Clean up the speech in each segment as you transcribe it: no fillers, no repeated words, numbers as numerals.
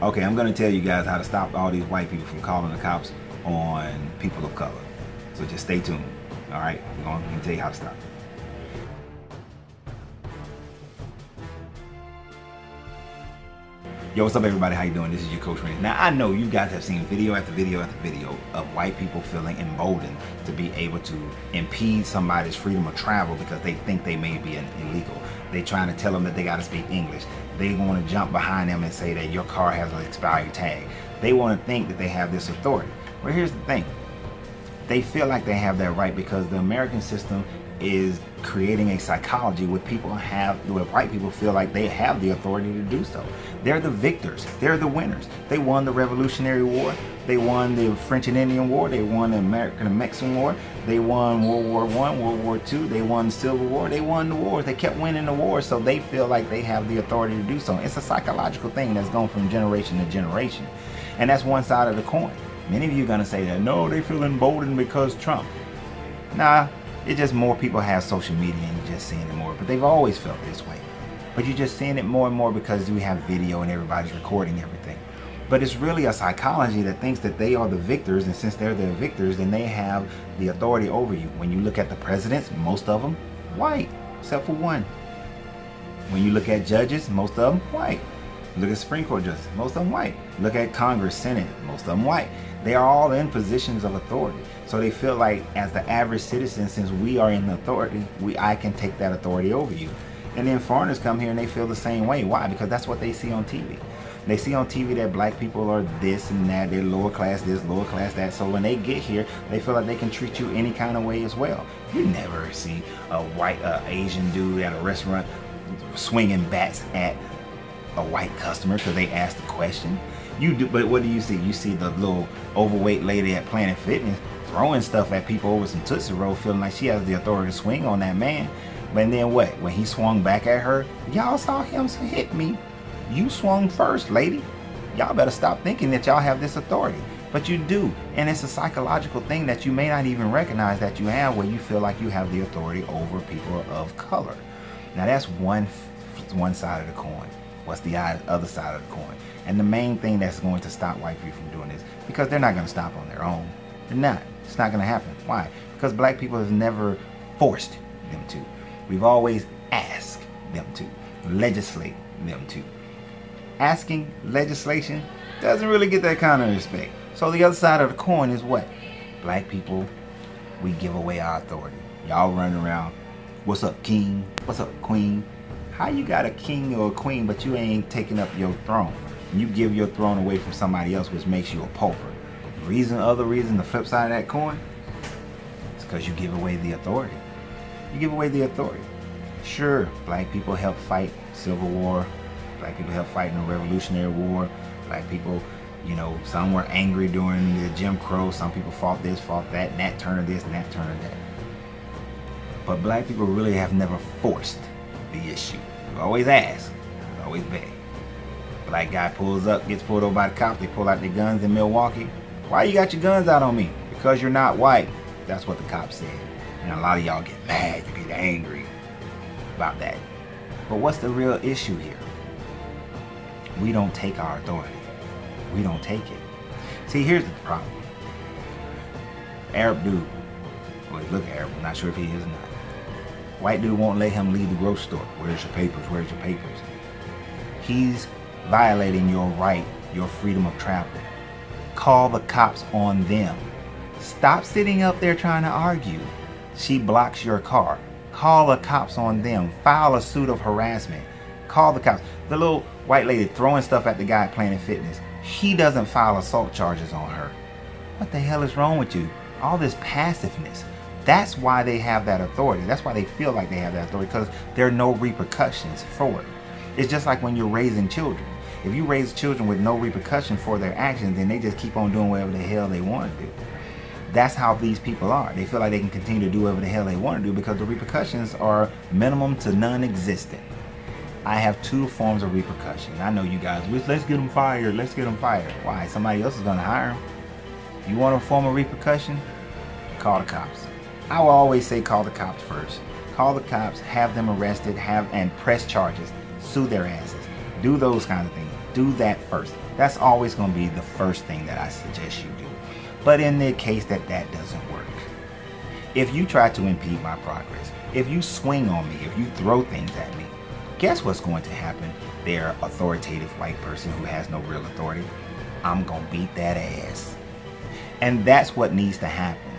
Okay, I'm going to tell you guys how to stop all these white people from calling the cops on people of color. So just stay tuned. All right, I'm going to tell you how to stop. Yo, what's up everybody? How you doing? This is your Coach Randy. Now I know you guys have seen video after video after video of white people feeling emboldened to be able to impede somebody's freedom of travel because they think they may be illegal. They trying to tell them that they got to speak English. They want to jump behind them and say that your car has an expired tag. They want to think that they have this authority. Well, here's the thing. They feel like they have that right because the American system is creating a psychology where white people feel like they have the authority to do so. They're the victors. They're the winners. They won the Revolutionary War. They won the French and Indian War. They won the American and Mexican War. They won World War I, World War II. They won the Civil War. They won the wars. They kept winning the wars, so they feel like they have the authority to do so. It's a psychological thing that's going from generation to generation. And that's one side of the coin. Many of you are going to say that, no, they feel emboldened because Trump. Nah, it's just more people have social media and you're just seeing it more. But they've always felt this way. But you're just seeing it more and more because we have video and everybody's recording everything. But it's really a psychology that thinks that they are the victors, and since they're the victors, then they have the authority over you. When you look at the presidents, most of them white, except for one. When you look at judges, most of them white. Look at Supreme Court justices, most of them white. Look at Congress, Senate, most of them white. They are all in positions of authority. So they feel like as the average citizen, since we are in authority, I can take that authority over you. And then foreigners come here and they feel the same way. Why? Because that's what they see on TV. They see on TV that black people are this and that, they're lower class this, lower class that. So when they get here, they feel like they can treat you any kind of way as well. You never see a white Asian dude at a restaurant swinging bats at a white customer because they asked the question. You do, but what do you see? You see the little overweight lady at Planet Fitness throwing stuff at people over some Tootsie Roll, feeling like she has the authority to swing on that man. But then what? When he swung back at her, y'all saw him hit me. You swung first, lady. Y'all better stop thinking that y'all have this authority. But you do. And it's a psychological thing that you may not even recognize that you have, where you feel like you have the authority over people of color. Now that's one side of the coin. What's the other side of the coin? And the main thing that's going to stop white people from doing this, because they're not going to stop on their own. They're not. It's not going to happen. Why? Because black people have never forced them to. We've always asked them to, legislate them to. Asking legislation doesn't really get that kind of respect. So the other side of the coin is what? Black people, we give away our authority. Y'all running around, what's up, king? What's up, queen? How you got a king or a queen, but you ain't taking up your throne? You give your throne away from somebody else, which makes you a pauper. Other reason, the flip side of that coin, it's because you give away the authority. You give away the authority. Sure, black people helped fight Civil War. Black people helped fight in the Revolutionary War. Black people, you know, some were angry during the Jim Crow. Some people fought this, fought that, and that turned this, and that turned that. But black people really have never forced the issue. We always ask, we always beg. Black guy pulls up, gets pulled over by the cops. They pull out their guns in Milwaukee. Why you got your guns out on me? Because you're not white. That's what the cops said. And a lot of y'all get mad, you get angry about that. But what's the real issue here? We don't take our authority. We don't take it. See, here's the problem. Arab dude, well, he look Arab, I'm not sure if he is or not. White dude won't let him leave the grocery store. Where's your papers? Where's your papers? He's violating your right, your freedom of travel. Call the cops on them. Stop sitting up there trying to argue. She blocks your car. Call the cops on them. File a suit of harassment. Call the cops. The little white lady throwing stuff at the guy at Planet Fitness, he doesn't file assault charges on her. What the hell is wrong with you? All this passiveness. That's why they have that authority. That's why they feel like they have that authority, because there are no repercussions for it. It's just like when you're raising children. If you raise children with no repercussion for their actions, then they just keep on doing whatever the hell they want to do. That's how these people are. They feel like they can continue to do whatever the hell they want to do because the repercussions are minimum to non-existent. I have two forms of repercussion. I know you guys, let's get them fired, let's get them fired. Why? Somebody else is going to hire them. You want a form of repercussion? Call the cops. I will always say call the cops first. Call the cops, have them arrested, and press charges. Sue their asses. Do those kind of things. Do that first. That's always going to be the first thing that I suggest you do. But in the case that that doesn't work, if you try to impede my progress, if you swing on me, if you throw things at me, guess what's going to happen? They're authoritative white person who has no real authority. I'm going to beat that ass. And that's what needs to happen.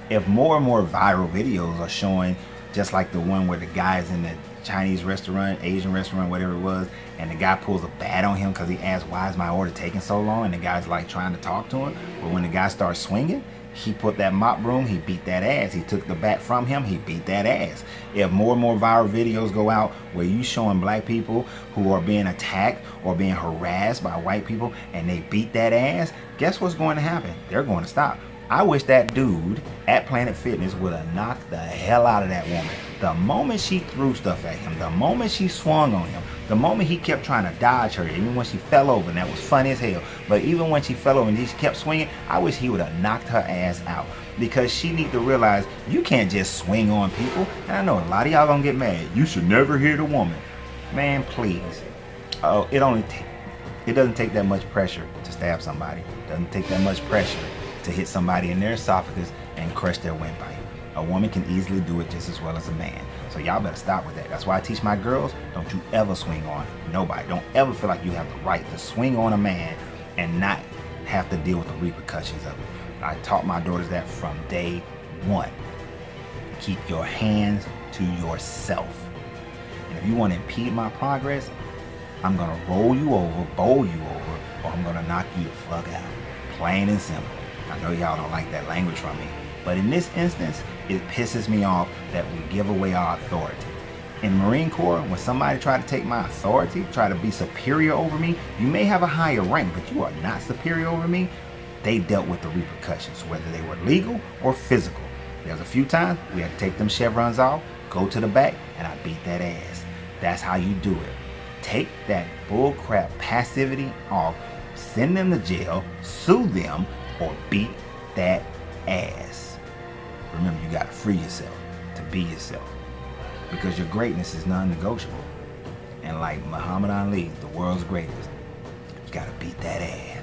If more and more viral videos are showing, just like the one where the guy's in the Chinese restaurant, Asian restaurant, whatever it was, and the guy pulls a bat on him because he asks, why is my order taking so long? And the guy's like trying to talk to him. But when the guy starts swinging, he put that mop broom, he beat that ass. He took the bat from him, he beat that ass. If more and more viral videos go out where you showing black people who are being attacked or being harassed by white people and they beat that ass, guess what's going to happen? They're going to stop. I wish that dude at Planet Fitness would have knocked the hell out of that woman. The moment she threw stuff at him, the moment she swung on him, the moment he kept trying to dodge her, even when she fell over, and that was funny as hell. But even when she fell over and she kept swinging, I wish he would have knocked her ass out. Because she need to realize you can't just swing on people. And I know a lot of y'all gonna get mad. You should never hit a woman. Man, please. Oh, it doesn't take that much pressure to stab somebody. It doesn't take that much pressure to hit somebody in their esophagus and crush their windpipe. A woman can easily do it just as well as a man. So y'all better stop with that. That's why I teach my girls, don't you ever swing on nobody. Don't ever feel like you have the right to swing on a man and not have to deal with the repercussions of it. I taught my daughters that from day one. Keep your hands to yourself. And if you want to impede my progress, I'm gonna roll you over, bowl you over, or I'm gonna knock you the fuck out. Plain and simple. I know y'all don't like that language from me, but in this instance, it pisses me off that we give away our authority. In Marine Corps, when somebody try to take my authority, try to be superior over me, you may have a higher rank, but you are not superior over me. They dealt with the repercussions, whether they were legal or physical. There's a few times we had to take them chevrons off, go to the back, and I beat that ass. That's how you do it. Take that bullcrap passivity off, send them to jail, sue them, or beat that ass. Remember, you gotta free yourself to be yourself, because your greatness is non-negotiable. And like Muhammad Ali, the world's greatest, you gotta beat that ass.